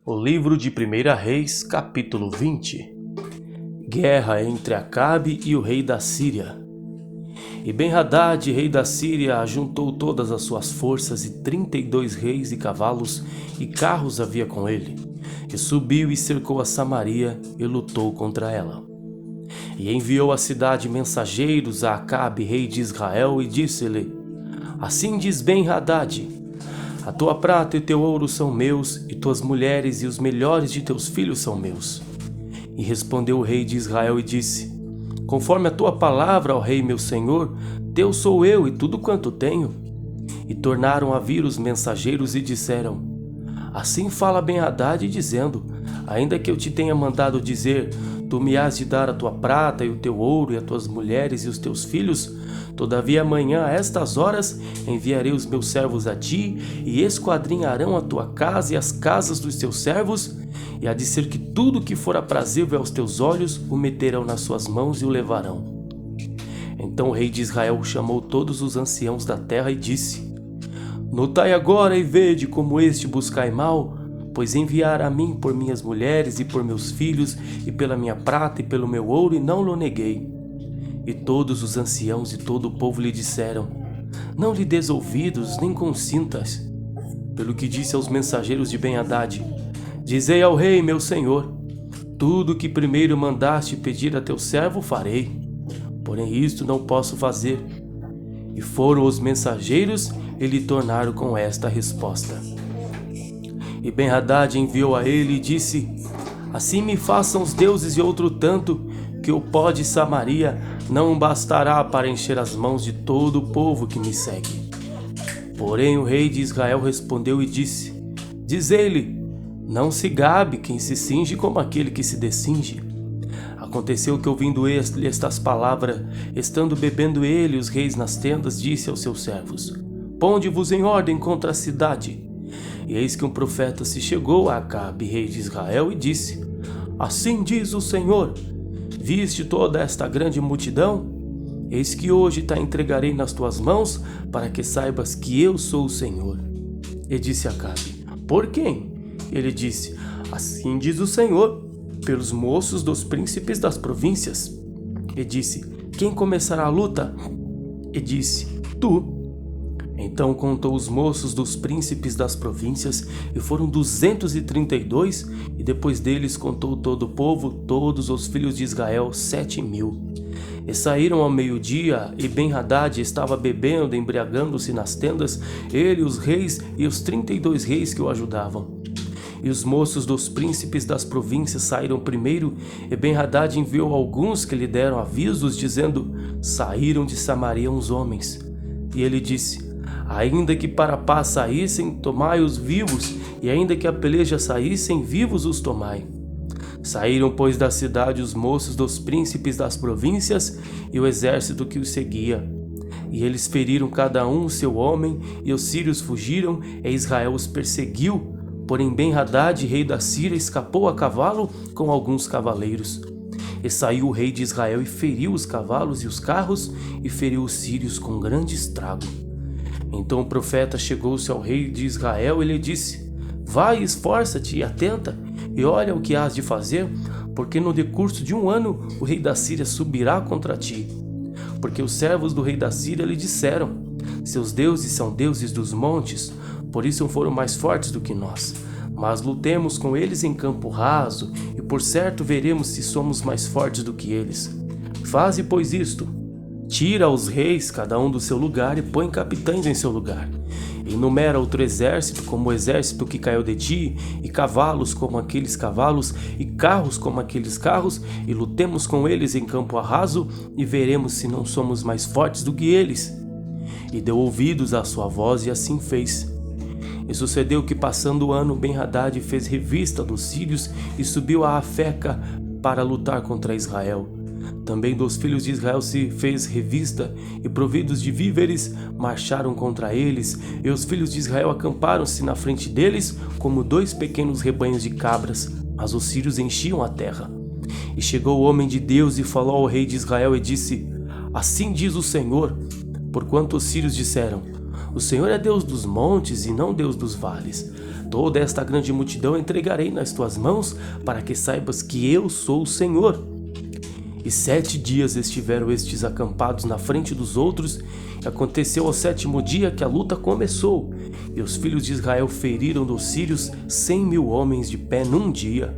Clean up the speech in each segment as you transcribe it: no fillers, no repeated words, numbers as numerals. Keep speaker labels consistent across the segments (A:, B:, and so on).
A: O livro de 1 Reis, capítulo 20. Guerra entre Acabe e o rei da Síria. E Ben-Hadad, rei da Síria, ajuntou todas as suas forças, e 32 reis e cavalos e carros havia com ele. E subiu e cercou a Samaria e lutou contra ela. E enviou à cidade mensageiros a Acabe, rei de Israel, e disse-lhe: Assim diz Ben-Hadad: a tua prata e teu ouro são meus, e tuas mulheres e os melhores de teus filhos são meus. E respondeu o rei de Israel e disse: Conforme a tua palavra, ó rei meu senhor, teu sou eu e tudo quanto tenho. E tornaram a vir os mensageiros e disseram: Assim fala Ben-Hadad, dizendo: Ainda que eu te tenha mandado dizer, tu me has de dar a tua prata e o teu ouro e as tuas mulheres e os teus filhos, todavia amanhã a estas horas enviarei os meus servos a ti, e esquadrinharão a tua casa e as casas dos teus servos, e há de ser que tudo que for aprazível aos teus olhos o meterão nas suas mãos e o levarão. Então o rei de Israel chamou todos os anciãos da terra e disse: Notai agora e vede como este buscai mal, pois enviara a mim por minhas mulheres e por meus filhos, e pela minha prata e pelo meu ouro, e não lhe neguei. E todos os anciãos e todo o povo lhe disseram: Não lhe des ouvidos, nem consintas. Pelo que disse aos mensageiros de Ben-Hadad: Dizei ao rei, meu senhor: Tudo o que primeiro mandaste pedir a teu servo farei, porém isto não posso fazer. E foram os mensageiros e lhe tornaram com esta resposta. E Ben-Hadad enviou a ele e disse: Assim me façam os deuses de outro tanto, que o pó de Samaria não bastará para encher as mãos de todo o povo que me segue. Porém o rei de Israel respondeu e disse: Diz-lhe, não se gabe quem se cinge como aquele que se descinge. Aconteceu que, ouvindo estas palavras, estando bebendo ele os reis nas tendas, disse aos seus servos: Ponde-vos em ordem contra a cidade. E eis que um profeta se chegou a Acabe, rei de Israel, e disse: Assim diz o Senhor: Viste toda esta grande multidão? Eis que hoje te entregarei nas tuas mãos, para que saibas que eu sou o Senhor. E disse Acabe: Por quem? Ele disse: Assim diz o Senhor: pelos moços dos príncipes das províncias. E disse: Quem começará a luta? E disse: Tu. Então contou os moços dos príncipes das províncias, e foram 232, e depois deles contou todo o povo, todos os filhos de Israel, 7.000. E saíram ao meio-dia, e Ben-Hadad estava bebendo, embriagando-se nas tendas, ele, os reis e os 32 reis que o ajudavam. E os moços dos príncipes das províncias saíram primeiro, e Ben-Hadad enviou alguns que lhe deram avisos, dizendo: Saíram de Samaria uns homens. E ele disse: Ainda que para a paz saíssem, tomai-os vivos, e ainda que a peleja saíssem, vivos os tomai. Saíram, pois, da cidade os moços dos príncipes das províncias e o exército que os seguia. E eles feriram cada um o seu homem, e os sírios fugiram, e Israel os perseguiu. Porém Ben-Hadad, rei da Síria, escapou a cavalo com alguns cavaleiros. E saiu o rei de Israel e feriu os cavalos e os carros, e feriu os sírios com grande estrago. Então o profeta chegou-se ao rei de Israel e lhe disse: Vai, esforça-te e atenta, e olha o que hás de fazer, porque no decurso de 1 ano o rei da Síria subirá contra ti. Porque os servos do rei da Síria lhe disseram: Seus deuses são deuses dos montes, por isso foram mais fortes do que nós. Mas lutemos com eles em campo raso, e por certo veremos se somos mais fortes do que eles. Faze, pois, isto: tira os reis, cada um do seu lugar, e põe capitães em seu lugar. Enumera outro exército como o exército que caiu de ti, e cavalos como aqueles cavalos, e carros como aqueles carros, e lutemos com eles em campo raso, e veremos se não somos mais fortes do que eles. E deu ouvidos à sua voz, e assim fez. E sucedeu que, passando o ano, Ben-Hadad fez revista dos sírios e subiu a Afeca para lutar contra Israel. Também dos filhos de Israel se fez revista, e providos de víveres marcharam contra eles, e os filhos de Israel acamparam-se na frente deles como 2 pequenos rebanhos de cabras, mas os sírios enchiam a terra. E chegou o homem de Deus e falou ao rei de Israel e disse: Assim diz o Senhor, porquanto os sírios disseram: O Senhor é Deus dos montes e não Deus dos vales. Toda esta grande multidão entregarei nas tuas mãos, para que saibas que eu sou o Senhor. E 7 dias estiveram estes acampados na frente dos outros, e aconteceu ao 7º dia que a luta começou, e os filhos de Israel feriram dos sírios 100.000 homens de pé num dia.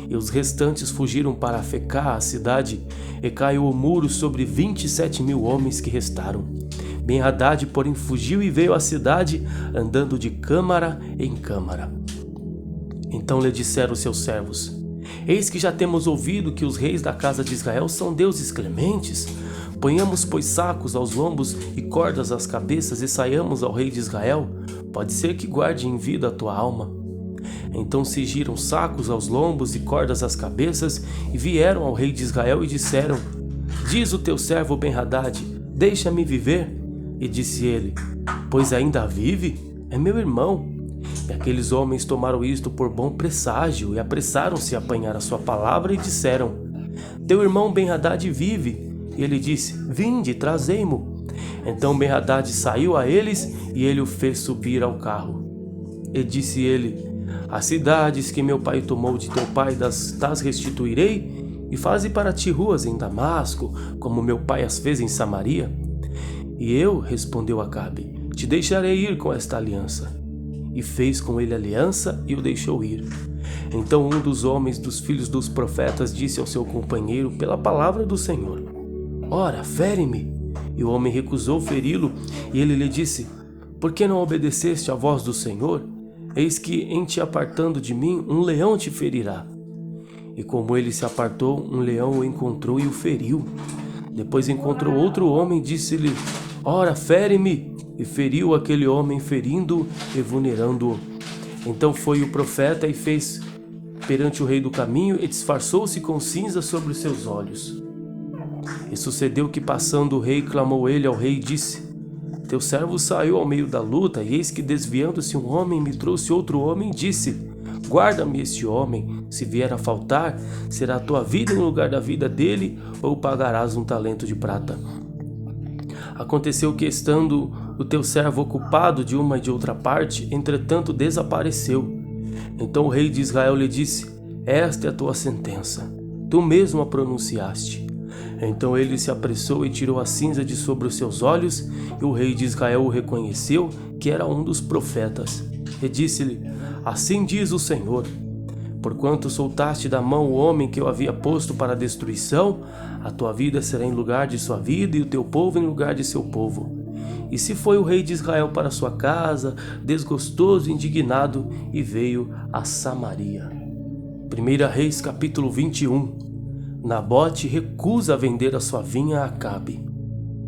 A: E os restantes fugiram para Afecá, a cidade, e caiu o muro sobre 27.000 homens que restaram. Ben-Hadad, porém, fugiu e veio à cidade, andando de câmara em câmara. Então lhe disseram seus servos: Eis que já temos ouvido que os reis da casa de Israel são deuses clementes. Ponhamos, pois, sacos aos lombos e cordas às cabeças e saiamos ao rei de Israel. Pode ser que guarde em vida a tua alma. Então cingiram sacos aos lombos e cordas às cabeças e vieram ao rei de Israel e disseram: Diz o teu servo Ben-Hadad: Deixa-me viver. E disse ele: Pois ainda vive? É meu irmão. E aqueles homens tomaram isto por bom presságio e apressaram-se a apanhar a sua palavra e disseram: Teu irmão Ben-Hadad vive. E ele disse: Vinde, trazei-mo. Então Ben-Hadad saiu a eles e ele o fez subir ao carro. E disse ele: As cidades que meu pai tomou de teu pai tas restituirei, e faze para ti ruas em Damasco, como meu pai as fez em Samaria. E eu, respondeu Acabe, te deixarei ir com esta aliança. E fez com ele aliança e o deixou ir. Então um dos homens dos filhos dos profetas disse ao seu companheiro pela palavra do Senhor: Ora, fere-me. E o homem recusou feri-lo, e ele lhe disse: Por que não obedeceste à voz do Senhor? Eis que, em te apartando de mim, um leão te ferirá. E como ele se apartou, um leão o encontrou e o feriu. Depois encontrou outro homem e disse-lhe: Ora, fere-me. E feriu aquele homem, ferindo-o e vulnerando-o. Então foi o profeta e fez perante o rei do caminho e disfarçou-se com cinza sobre os seus olhos. E sucedeu que, passando o rei, clamou ele ao rei e disse: Teu servo saiu ao meio da luta, e eis que, desviando-se um homem, me trouxe outro homem e disse: Guarda-me este homem, se vier a faltar, será a tua vida em lugar da vida dele, ou pagarás um talento de prata. Aconteceu que, estando o teu servo ocupado de uma e de outra parte, entretanto desapareceu. Então o rei de Israel lhe disse: Esta é a tua sentença, tu mesmo a pronunciaste. Então ele se apressou e tirou a cinza de sobre os seus olhos, e o rei de Israel o reconheceu, que era um dos profetas. E disse-lhe: Assim diz o Senhor: Porquanto soltaste da mão o homem que eu havia posto para a destruição, a tua vida será em lugar de sua vida, e o teu povo em lugar de seu povo. E se foi o rei de Israel para sua casa, desgostoso e indignado, e veio a Samaria. 1 Reis capítulo 21. Nabote recusa vender a sua vinha a Acabe.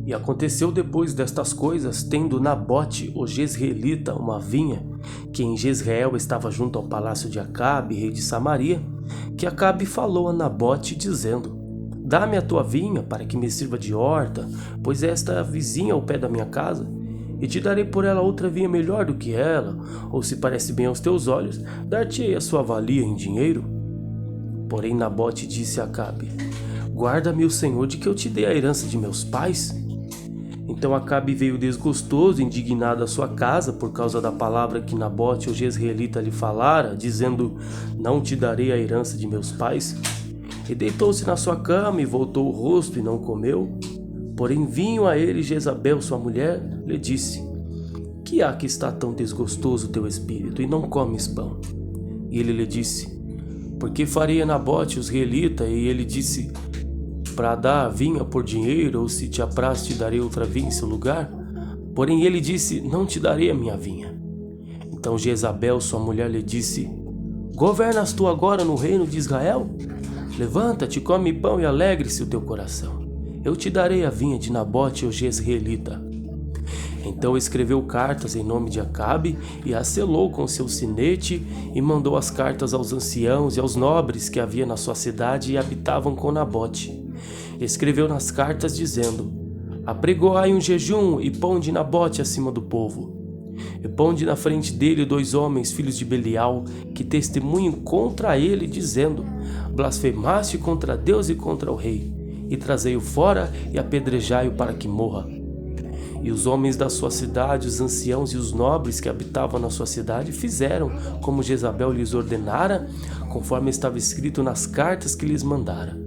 A: E aconteceu depois destas coisas, tendo Nabote, o jezreelita, uma vinha, que em Jezreel estava junto ao palácio de Acabe, rei de Samaria, que Acabe falou a Nabote, dizendo: Dá-me a tua vinha, para que me sirva de horta, pois esta é a vizinha ao pé da minha casa, e te darei por ela outra vinha melhor do que ela, ou se parece bem aos teus olhos, dar-te-ei a sua valia em dinheiro. Porém Nabote disse a Acabe: Guarda-me o Senhor de que eu te dê a herança de meus pais. Então Acabe veio desgostoso e indignado à sua casa por causa da palavra que Nabote, o jezreelita, lhe falara, dizendo: Não te darei a herança de meus pais. E deitou-se na sua cama e voltou o rosto e não comeu. Porém vinho a ele Jezabel, sua mulher, lhe disse: Que há que está tão desgostoso o teu espírito e não comes pão? E ele lhe disse: Porque farei a Nabote, o jezreelita? E ele disse: Para dar a vinha por dinheiro, ou se te apraz te darei outra vinha em seu lugar? Porém ele disse: Não te darei a minha vinha. Então Jezabel, sua mulher, lhe disse: Governas tu agora no reino de Israel? Levanta-te, come pão e alegre-se o teu coração. Eu te darei a vinha de Nabote, o jezreelita. Então escreveu cartas em nome de Acabe e as selou com seu sinete, e mandou as cartas aos anciãos e aos nobres que havia na sua cidade e habitavam com Nabote. Escreveu nas cartas dizendo: Apregoai um jejum e ponde Nabote acima do povo. E ponde na frente dele 2 homens, filhos de Belial, que testemunhem contra ele, dizendo: Blasfemaste contra Deus e contra o rei. E trazei-o fora e apedrejai-o para que morra. E os homens da sua cidade, os anciãos e os nobres que habitavam na sua cidade, fizeram como Jezabel lhes ordenara, conforme estava escrito nas cartas que lhes mandara.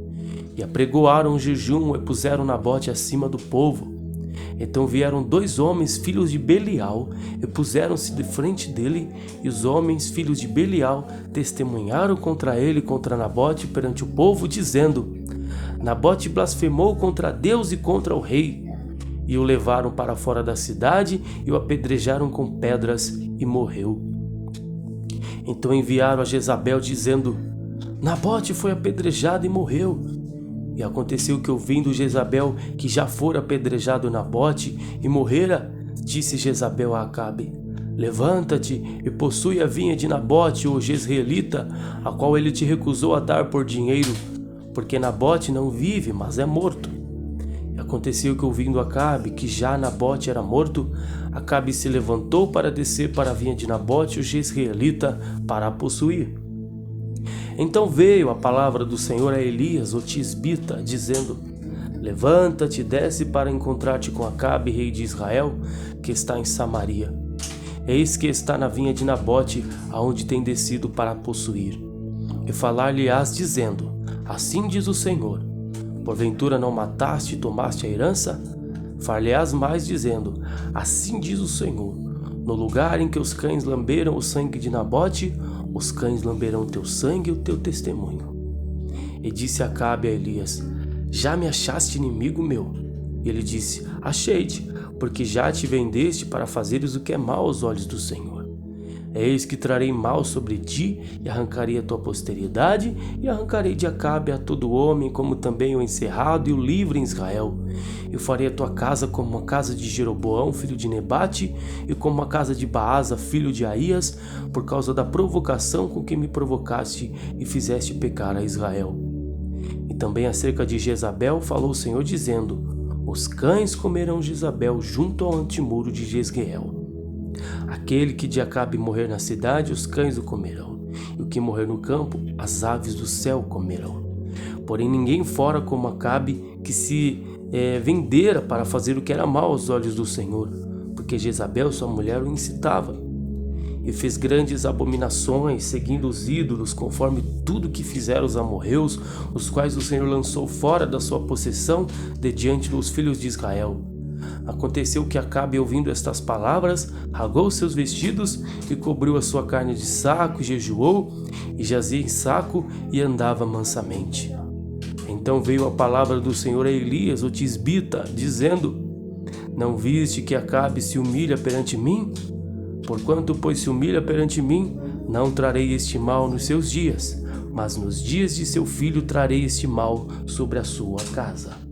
A: E apregoaram um jejum e puseram Nabote acima do povo. Então vieram 2 homens, filhos de Belial, e puseram-se de frente dele, e os homens, filhos de Belial, testemunharam contra ele, contra Nabote, perante o povo, dizendo: Nabote blasfemou contra Deus e contra o rei. E o levaram para fora da cidade e o apedrejaram com pedras e morreu. Então enviaram a Jezabel dizendo: Nabote foi apedrejado e morreu. E aconteceu que, ouvindo Jezabel que já fora apedrejado Nabote e morrera, disse Jezabel a Acabe: Levanta-te e possui a vinha de Nabote, o jezreelita, a qual ele te recusou a dar por dinheiro, porque Nabote não vive, mas é morto. E aconteceu que, ouvindo Acabe que já Nabote era morto, Acabe se levantou para descer para a vinha de Nabote, o jezreelita, para a possuir. Então veio a palavra do Senhor a Elias, o tisbita, dizendo: Levanta-te e desce para encontrar-te com Acabe, rei de Israel, que está em Samaria. Eis que está na vinha de Nabote, aonde tem descido para a possuir. E falar-lhe-ás dizendo: Assim diz o Senhor: Porventura não mataste e tomaste a herança? Far-lhe-ás mais dizendo: Assim diz o Senhor: No lugar em que os cães lamberam o sangue de Nabote, os cães lamberão o teu sangue e o teu testemunho. E disse Acabe a Elias: Já me achaste inimigo meu? E ele disse: Achei-te, porque já te vendeste para fazeres o que é mal aos olhos do Senhor. Eis que trarei mal sobre ti, e arrancarei a tua posteridade, e arrancarei de Acabe a todo homem, como também o encerrado e o livre em Israel. Eu farei a tua casa como a casa de Jeroboão, filho de Nebate, e como a casa de Baasa, filho de Aías, por causa da provocação com que me provocaste e fizeste pecar a Israel. E também acerca de Jezabel falou o Senhor, dizendo: Os cães comerão Jezabel junto ao antemuro de Jezreel. Aquele que de Acabe morrer na cidade, os cães o comerão, e o que morrer no campo, as aves do céu comerão. Porém ninguém fora como Acabe, que se vendera para fazer o que era mal aos olhos do Senhor, porque Jezabel, sua mulher, o incitava. E fez grandes abominações, seguindo os ídolos, conforme tudo que fizeram os amorreus, os quais o Senhor lançou fora da sua possessão, de diante dos filhos de Israel. Aconteceu que Acabe, ouvindo estas palavras, rasgou seus vestidos e cobriu a sua carne de saco e jejuou, e jazia em saco e andava mansamente. Então veio a palavra do Senhor a Elias, o tisbita, dizendo: Não viste que Acabe se humilha perante mim? Porquanto, pois, se humilha perante mim, não trarei este mal nos seus dias, mas nos dias de seu filho trarei este mal sobre a sua casa.